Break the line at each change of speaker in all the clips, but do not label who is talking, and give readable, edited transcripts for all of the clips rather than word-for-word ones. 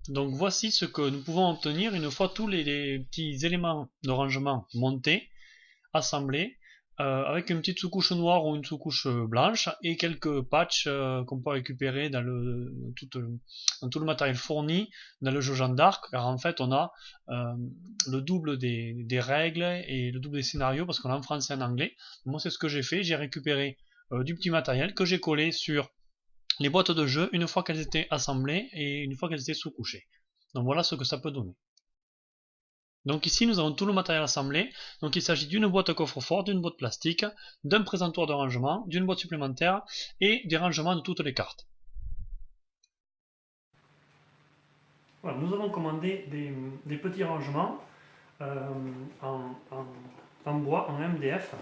Donc voici ce que nous pouvons obtenir une fois tous les petits éléments de rangement montés, assemblés, avec une petite sous-couche noire ou une sous-couche blanche et quelques patchs qu'on peut récupérer dans tout le matériel fourni dans le jeu Jeanne d'Arc, car en fait on a le double des règles et le double des scénarios parce qu'on a en français et en anglais. Moi c'est ce que j'ai fait, j'ai récupéré du petit matériel que j'ai collé sur les boîtes de jeu une fois qu'elles étaient assemblées et une fois qu'elles étaient sous-couchées. Donc voilà ce que ça peut donner. Donc ici nous avons tout le matériel assemblé. Donc il s'agit d'une boîte coffre-fort, d'une boîte plastique, d'un présentoir de rangement, d'une boîte supplémentaire et des rangements de toutes les cartes. Voilà, nous avons commandé des petits rangements euh, en, en, en bois, en MDF,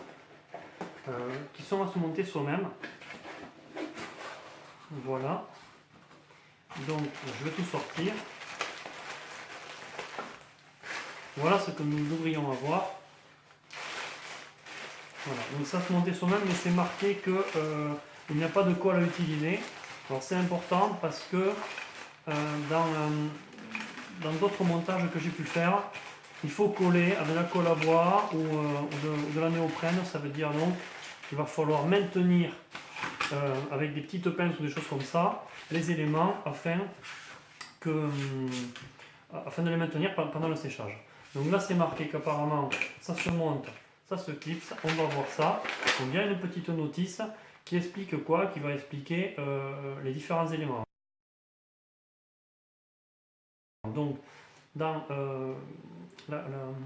qui sont à se monter soi-même. Voilà. Donc je vais tout sortir. Voilà ce que nous devrions avoir. Voilà, donc ça se monter soi-même, mais c'est marqué que il n'y a pas de colle à utiliser. Alors c'est important parce que dans d'autres montages que j'ai pu faire, il faut coller avec la colle à bois ou de la néoprène. Ça veut dire donc qu'il va falloir maintenir avec des petites pinces ou des choses comme ça les éléments afin de les maintenir pendant le séchage. Donc là c'est marqué qu'apparemment ça se monte, ça se clipse, on va voir ça. Donc il y a une petite notice qui explique quoi, qui va expliquer les différents éléments. Donc dans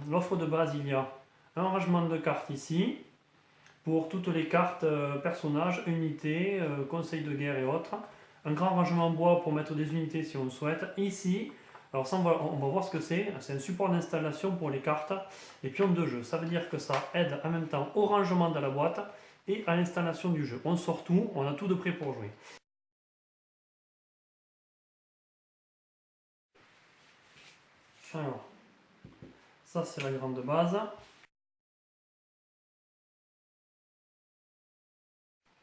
l'offre de base il y a un rangement de cartes ici, pour toutes les cartes personnages, unités, conseils de guerre et autres. Un grand rangement en bois pour mettre des unités si on le souhaite. Ici, alors ça on va voir ce que c'est. C'est un support d'installation pour les cartes et pions de jeu. Ça veut dire que ça aide en même temps au rangement de la boîte et à l'installation du jeu. On sort tout, on a tout de prêt pour jouer. Alors, ça c'est la grande base.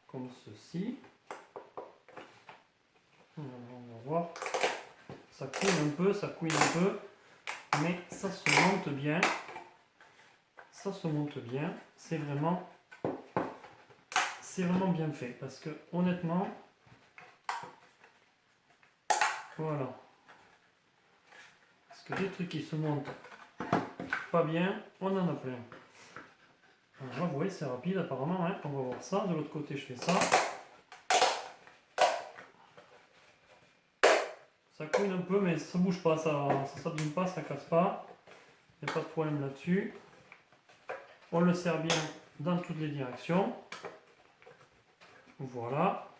Comme ceci. On va voir. Ça couine un peu, ça couine un peu, mais ça se monte bien. Ça se monte bien. C'est vraiment bien fait parce que honnêtement, voilà. Parce que des trucs qui se montent pas bien, on en a plein. Alors là, vous voyez, c'est rapide apparemment. Hein. On va voir ça. De l'autre côté, je fais ça. Ça couine un peu, mais ça bouge pas, ça s'abîme pas, ça casse pas. Il n'y a pas de problème là-dessus. On le serre bien dans toutes les directions. Voilà.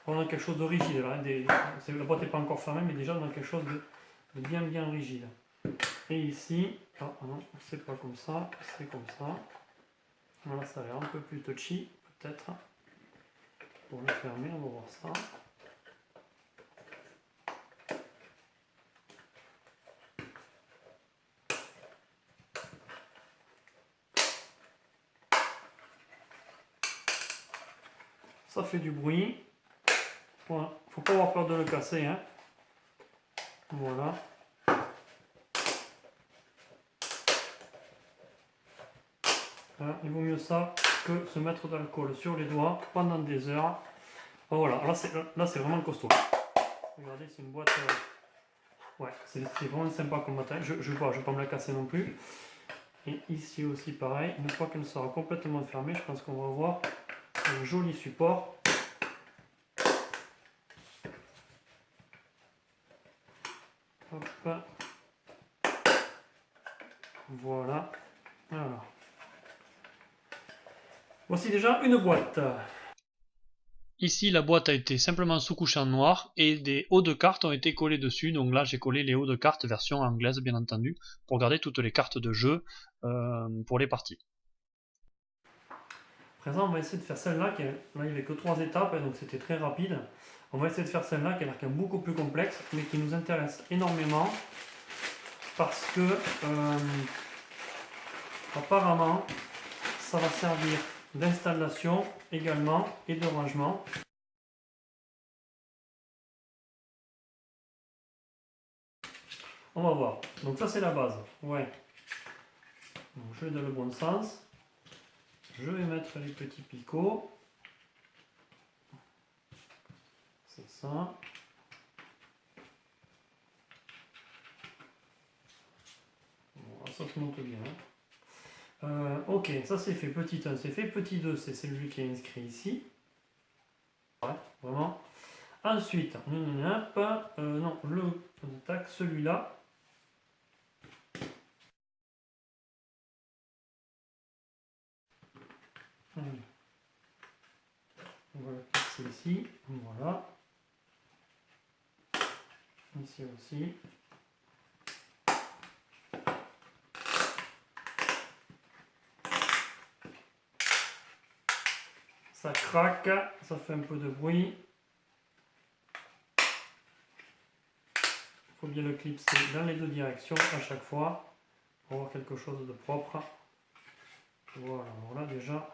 On a quelque chose de rigide là. La boîte n'est pas encore fermée, mais déjà on a quelque chose de bien rigide. Et ici, non, c'est pas comme ça, c'est comme ça. Voilà, ça a l'air un peu plus touchy, peut-être. Pour le fermer, on va voir ça. Ça fait du bruit. Voilà. Faut pas avoir peur de le casser. Hein. Voilà. Hein, il vaut mieux ça que se mettre d'alcool sur les doigts pendant des heures. Oh, voilà, là c'est vraiment costaud. Regardez, c'est une boîte. Ouais, c'est vraiment sympa comme matériel. Je ne vais pas me la casser non plus. Et ici aussi pareil, une fois qu'elle sera complètement fermée, je pense qu'on va avoir un joli support. Hop. Voilà. Alors. Voici déjà une boîte. Ici, la boîte a été simplement sous-couchée en noir et des hauts de cartes ont été collés dessus. Donc là, j'ai collé les hauts de cartes version anglaise, bien entendu, pour garder toutes les cartes de jeu pour les parties. À présent, on va essayer de faire celle-là. Là, il n'y avait que 3 étapes, donc c'était très rapide. On va essayer de faire celle-là qui a l'air beaucoup plus complexe, mais qui nous intéresse énormément parce que apparemment, ça va servir d'installation également et de rangement. On va voir. Donc ça c'est la base. Ouais. Donc, je vais dans le bon sens. Je vais mettre les petits picots. C'est ça. Bon, ça se monte bien. Ok, ça c'est fait. Petit 1 c'est fait. Petit 2 c'est celui qui est inscrit ici. Ouais, vraiment. Ensuite, non, tac, celui-là. On va le fixer ici. Voilà. Ici aussi. Ça craque, ça fait un peu de bruit. Il faut bien le clipser dans les deux directions à chaque fois pour avoir quelque chose de propre. Voilà, voilà déjà.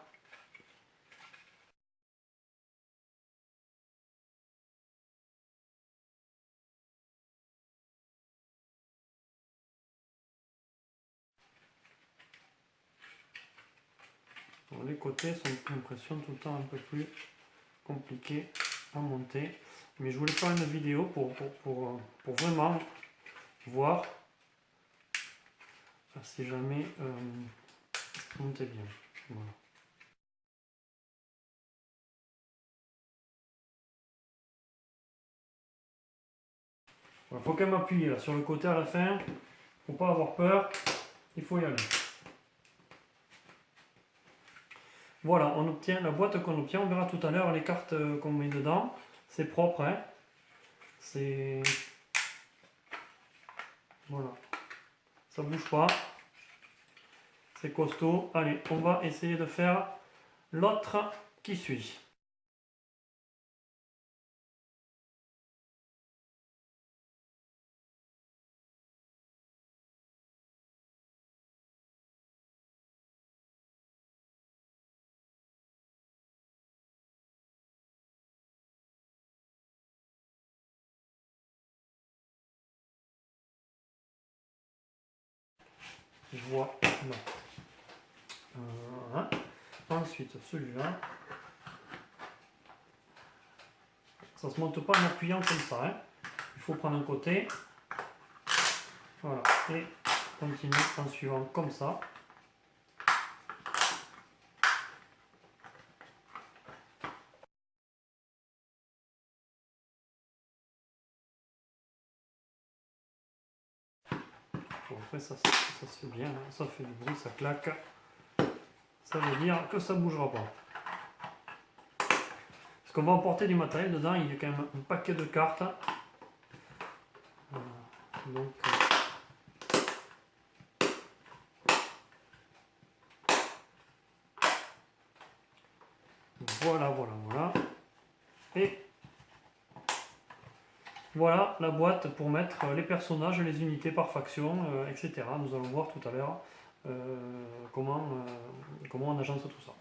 Bon, les côtés sont l'impression tout le temps un peu plus compliqués à monter. Mais je voulais faire une vidéo pour vraiment voir si jamais montait bien. Voilà. Il faut quand même appuyer là, sur le côté à la fin. Faut pas avoir peur. Il faut y aller. Voilà, on obtient la boîte qu'on obtient. On verra tout à l'heure les cartes qu'on met dedans. C'est propre, hein. C'est... Voilà. Ça bouge pas. C'est costaud. Allez, on va essayer de faire l'autre qui suit. Je vois. Non. Voilà. Ensuite, celui-là. Ça se monte pas en appuyant comme ça, hein. Il faut prendre un côté. Voilà. Et continuer en suivant comme ça. Bon, après, ça se fait bien, hein. Ça fait du bruit, ça claque. Ça veut dire que ça ne bougera pas. Parce qu'on va emporter du matériel dedans, il y a quand même un paquet de cartes. Donc, voilà, voilà, voilà. Et voilà la boîte pour mettre les personnages, les unités par faction, etc. Nous allons voir tout à l'heure comment on agence tout ça.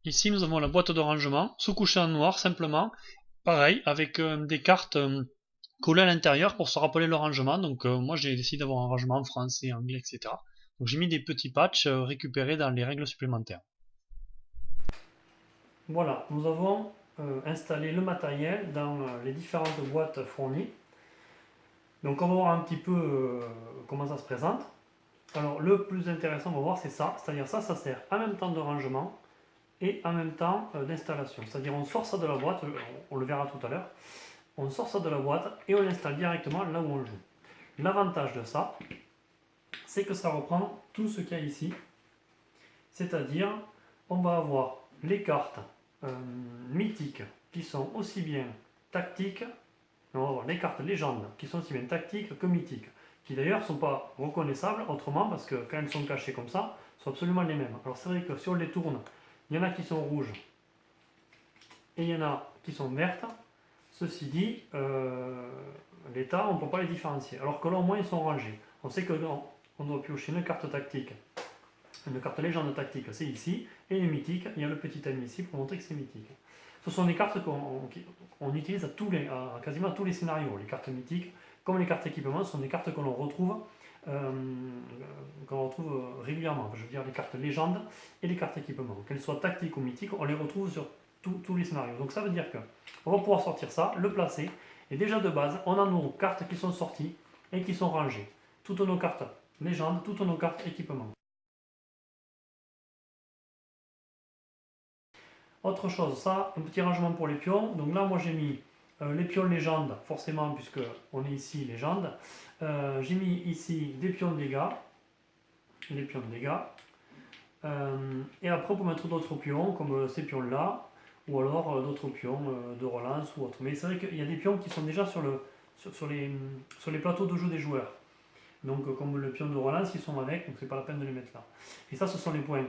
Ici, nous avons la boîte de rangement, sous-couchée en noir simplement. Pareil, avec des cartes collées à l'intérieur pour se rappeler le rangement. Donc moi, j'ai décidé d'avoir un rangement français, anglais, etc. Donc j'ai mis des petits patchs récupérés dans les règles supplémentaires. Voilà, nous avons installé le matériel dans les différentes boîtes fournies. Donc on va voir un petit peu comment ça se présente. Alors le plus intéressant, on va voir, c'est ça. C'est-à-dire ça sert en même temps de rangement et en même temps d'installation. C'est-à-dire on sort ça de la boîte, on le verra tout à l'heure. On sort ça de la boîte et on l'installe directement là où on joue. L'avantage de ça, c'est que ça reprend tout ce qu'il y a ici. C'est-à-dire, on va avoir les cartes mythiques qui sont aussi bien tactiques, on va avoir les cartes légendes qui sont aussi bien tactiques que mythiques, qui d'ailleurs ne sont pas reconnaissables autrement parce que quand elles sont cachées comme ça, sont absolument les mêmes. Alors c'est vrai que si on les tourne, il y en a qui sont rouges et il y en a qui sont vertes. Ceci dit, les tas, on ne peut pas les différencier. Alors que là, au moins, ils sont rangés. On sait que on doit piocher une carte tactique. Une carte légende tactique, c'est ici. Et les mythiques, il y a le petit M ici pour montrer que c'est mythique. Ce sont des cartes qu'on utilise à quasiment tous les scénarios. Les cartes mythiques, comme les cartes équipement, ce sont des cartes que l'on retrouve, régulièrement. Je veux dire les cartes légendes et les cartes équipement. Qu'elles soient tactiques ou mythiques, on les retrouve sur tous les scénarios. Donc ça veut dire que on va pouvoir sortir ça, le placer, et déjà de base, on a nos cartes qui sont sorties et qui sont rangées. Toutes nos cartes légendes, toutes nos cartes équipement. Autre chose, ça, un petit rangement pour les pions. Donc là, moi j'ai mis les pions légendes, forcément, puisque on est ici légende. J'ai mis ici des pions de dégâts. Les pions de dégâts. Et après, on peut mettre d'autres pions, comme ces pions-là, ou alors d'autres pions de relance ou autre. Mais c'est vrai qu'il y a des pions qui sont déjà sur les plateaux de jeu des joueurs. Donc, comme le pion de relance, ils sont avec, donc c'est pas la peine de les mettre là. Et ça, ce sont les points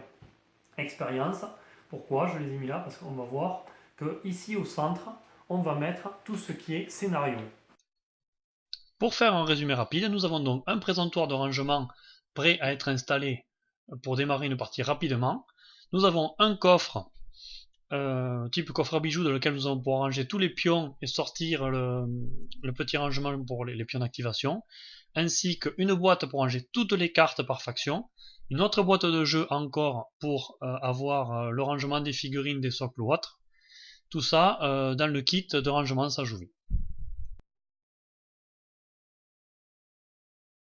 expérience. Pourquoi je les ai mis là? Parce qu'on va voir que ici au centre, on va mettre tout ce qui est scénario. Pour faire un résumé rapide, nous avons donc un présentoir de rangement prêt à être installé pour démarrer une partie rapidement. Nous avons un coffre type coffre à bijoux dans lequel nous allons pouvoir ranger tous les pions et sortir le petit rangement pour les pions d'activation, ainsi qu'une boîte pour ranger toutes les cartes par faction, une autre boîte de jeu encore pour avoir le rangement des figurines, des socles ou autres, tout ça dans le kit de rangement Sajouvie.